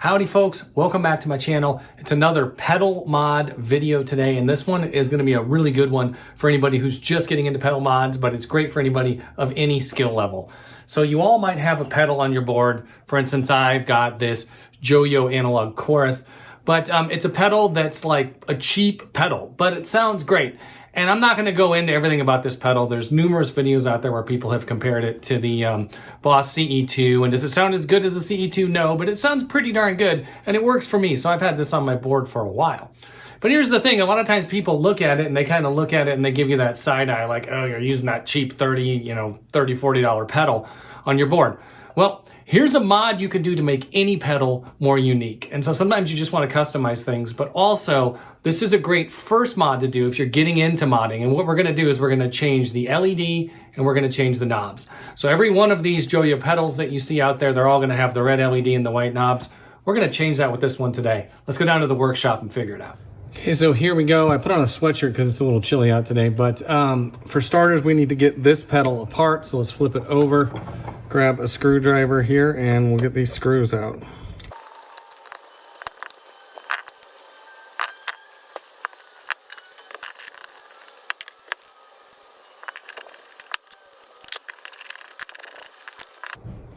Howdy folks, welcome back to my channel. It's another pedal mod video today, and this one is going to be a really good one for anybody who's just getting into pedal mods, but it's great for anybody of any skill level. So you all might have a pedal on your board. For instance, I've got this Joyo Analog Chorus, but it's a pedal that's like a cheap pedal, but it sounds great. And I'm not going to go into everything about this pedal. There's numerous videos out there where people have compared it to the Boss CE2. And does it sound as good as the CE2? No, but it sounds pretty darn good. And it works for me. So I've had this on my board for a while. But here's the thing. A lot of times people look at it and they kind of look at it and they give you that side eye like, oh, you're using that cheap $30, $40 pedal on your board. Well, here's a mod you can do to make any pedal more unique. And so sometimes you just want to customize things, but also this is a great first mod to do if you're getting into modding. And what we're going to do is we're going to change the LED and we're going to change the knobs. So every one of these Joyo pedals that you see out there, they're all going to have the red LED and the white knobs. We're going to change that with this one today. Let's go down to the workshop and figure it out. Okay, so here we go. I put on a sweatshirt because it's a little chilly out today, but for starters, we need to get this pedal apart. So let's flip it over, grab a screwdriver here, and we'll get these screws out.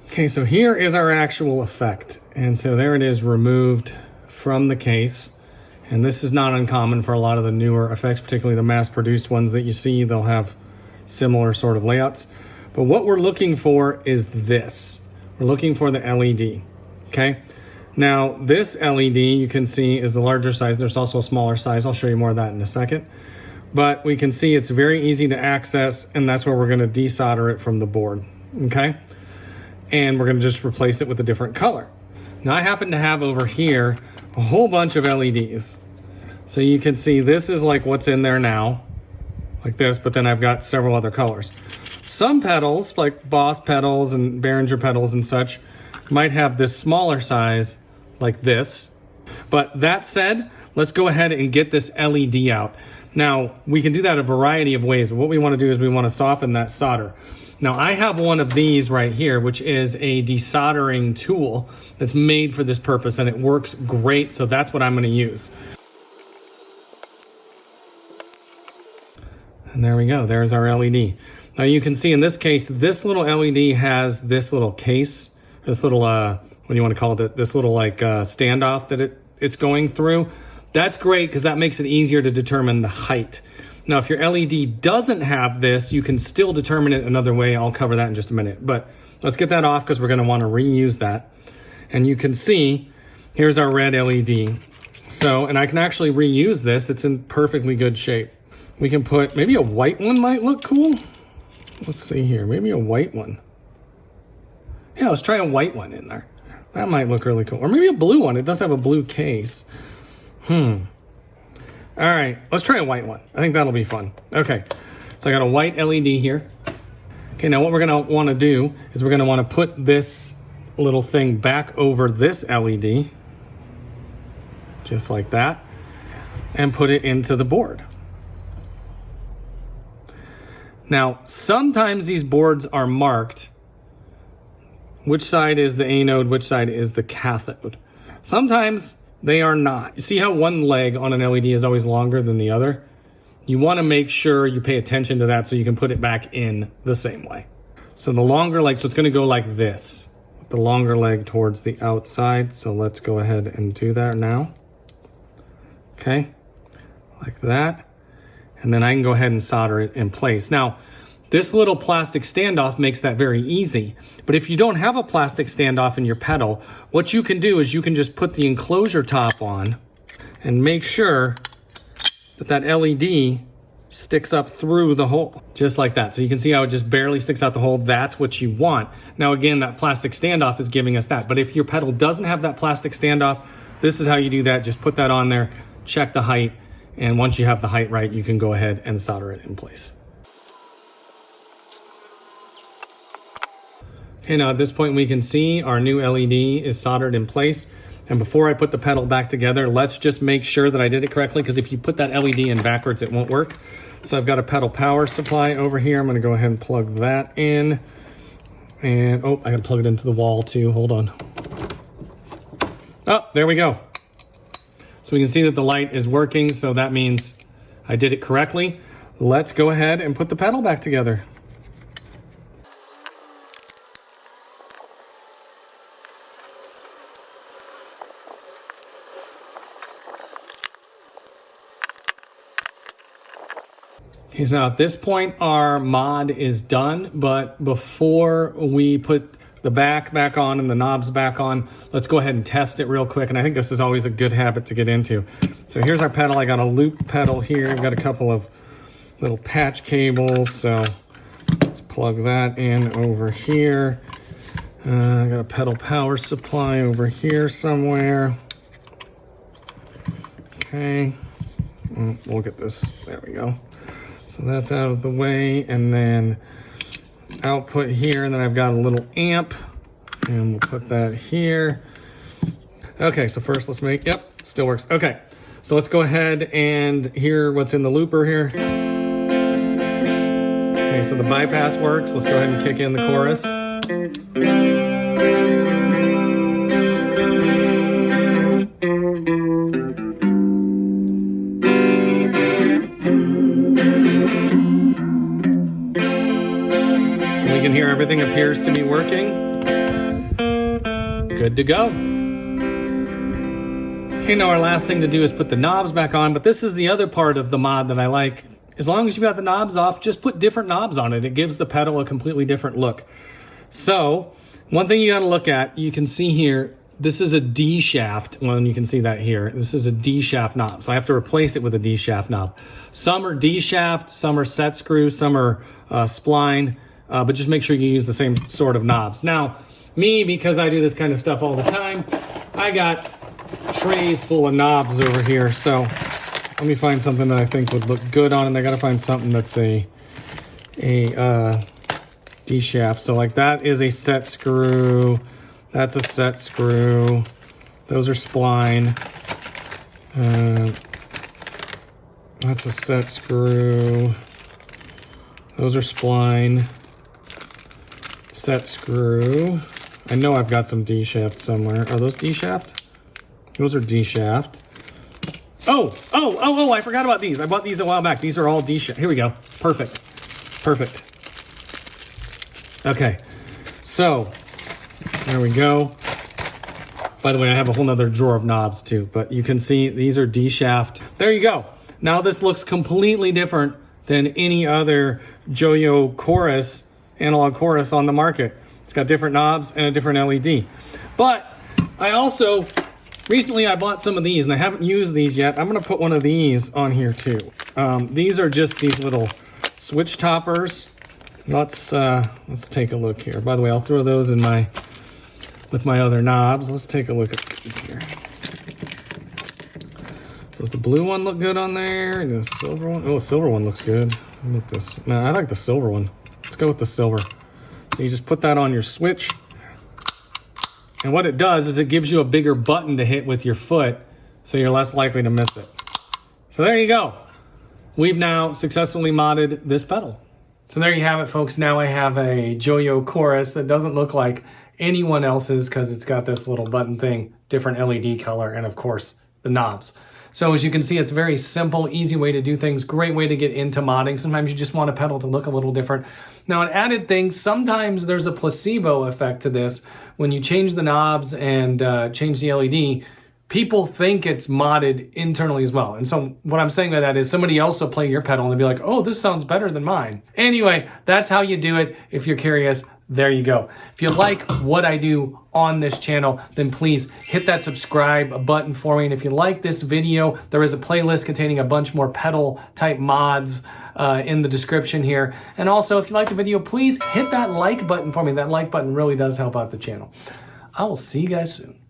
Okay, so here is our actual effect. And so there it is, removed from the case. And this is not uncommon for a lot of the newer effects, particularly the mass-produced ones that you see. They'll have similar sort of layouts. But what we're looking for is this. We're looking for the LED, okay? Now, this LED, you can see, is the larger size. There's also a smaller size. I'll show you more of that in a second. But we can see it's very easy to access, and that's where we're going to desolder it from the board, okay? And we're going to just replace it with a different color. Now, I happen to have over here a whole bunch of LEDs. So you can see this is like what's in there now, like this, but then I've got several other colors. Some pedals, like Boss pedals and Behringer pedals and such, might have this smaller size, like this. But that said, let's go ahead and get this LED out. Now, we can do that a variety of ways, but what we want to do is we want to soften that solder. Now, I have one of these right here, which is a desoldering tool that's made for this purpose, and it works great, so that's what I'm going to use. And there we go, there's our LED. Now you can see in this case, this little LED has this little case, this little, what do you want to call it? This little like standoff that it's going through. That's great because that makes it easier to determine the height. Now, if your LED doesn't have this, you can still determine it another way. I'll cover that in just a minute, but let's get that off because we're going to want to reuse that. And you can see, here's our red LED. So, and I can actually reuse this. It's in perfectly good shape. We can put, maybe a white one might look cool. Let's see here, maybe a white one. Yeah, let's try a white one in there. That might look really cool. Or maybe a blue one. It does have a blue case. All right, let's try a white one. I think that'll be fun. Okay, so I got a white LED here. Okay, now what we're gonna wanna do is we're gonna wanna put this little thing back over this LED, just like that, and put it into the board. Now, sometimes these boards are marked. Which side is the anode, which side is the cathode? Sometimes they are not. You see how one leg on an LED is always longer than the other? You want to make sure you pay attention to that so you can put it back in the same way. So the longer leg, so it's going to go like this. The longer leg towards the outside. So let's go ahead and do that now. Okay, like that. And then I can go ahead and solder it in place. Now, this little plastic standoff makes that very easy. But if you don't have a plastic standoff in your pedal, what you can do is you can just put the enclosure top on and make sure that that LED sticks up through the hole, just like that. So you can see how it just barely sticks out the hole. That's what you want. Now, again, that plastic standoff is giving us that. But if your pedal doesn't have that plastic standoff, this is how you do that. Just put that on there, check the height, and once you have the height right, you can go ahead and solder it in place. Okay, now at this point we can see our new LED is soldered in place. And before I put the pedal back together, let's just make sure that I did it correctly, because if you put that LED in backwards, it won't work. So I've got a pedal power supply over here. I'm gonna go ahead and plug that in. And, oh, I gotta plug it into the wall too, hold on. Oh, there we go. So we can see that the light is working, so that means I did it correctly. Let's go ahead and put the pedal back together. Okay, so at this point, our mod is done, but before we put the back on and the knobs back on, let's go ahead and test it real quick. And I think this is always a good habit to get into. So here's our pedal. I got a loop pedal here. I've got a couple of little patch cables. So let's plug that in over here. I got a pedal power supply over here somewhere. Okay, we'll get this, there we go. So that's out of the way, and then output here, and then I've got a little amp, and we'll put that here. Okay, so first let's make, yep, still works. Okay, so let's go ahead and hear what's in the looper here. Okay, so the bypass works. Let's go ahead and kick in the chorus. We can hear everything appears to be working. Good to go. Okay, now our last thing to do is put the knobs back on, but this is the other part of the mod that I like. As long as you've got the knobs off, just put different knobs on it. It gives the pedal a completely different look. So, one thing you gotta look at, you can see here, this is a D shaft. Well, you can see that here. This is a D shaft knob, so I have to replace it with a D shaft knob. Some are D shaft, some are set screw, some are spline. But just make sure you use the same sort of knobs. Now, me, because I do this kind of stuff all the time, I got trays full of knobs over here. So let me find something that I think would look good on it. I gotta find something that's a D shaft. So like that is a set screw. That's a set screw. Those are spline. That's a set screw. Those are spline. Set screw. I know I've got some D shaft somewhere. Are those D shaft? Those are D shaft. Oh, I forgot about these. I bought these a while back. These are all D shaft. Here we go. Perfect. Perfect. Okay. So, there we go. By the way, I have a whole nother drawer of knobs too, but you can see these are D shaft. There you go. Now this looks completely different than any other Joyo chorus, analog chorus on the market. It's got different knobs and a different LED. But I also, recently I bought some of these and I haven't used these yet. I'm gonna put one of these on here too. These are just these little switch toppers. Let's take a look here. By the way, I'll throw those in with my other knobs. Let's take a look at these here. So does the blue one look good on there? And the silver one? Oh, the silver one looks good. How about this? No, I like the silver one. Let's go with the silver. So you just put that on your switch. And what it does is it gives you a bigger button to hit with your foot, so you're less likely to miss it. So there you go. We've now successfully modded this pedal. So there you have it, folks. Now I have a Joyo chorus that doesn't look like anyone else's because it's got this little button thing, different LED color, and of course, the knobs. So as you can see, it's a very simple, easy way to do things. Great way to get into modding. Sometimes you just want a pedal to look a little different. Now, an added thing, sometimes there's a placebo effect to this. When you change the knobs and change the LED, people think it's modded internally as well. And so what I'm saying by that is somebody else will play your pedal and they'll be like, oh, this sounds better than mine. Anyway, that's how you do it. If you're curious, there you go. If you like what I do on this channel, then please hit that subscribe button for me. And if you like this video, there is a playlist containing a bunch more pedal type mods in the description here. And also, if you like the video, please hit that like button for me. That like button really does help out the channel. I will see you guys soon.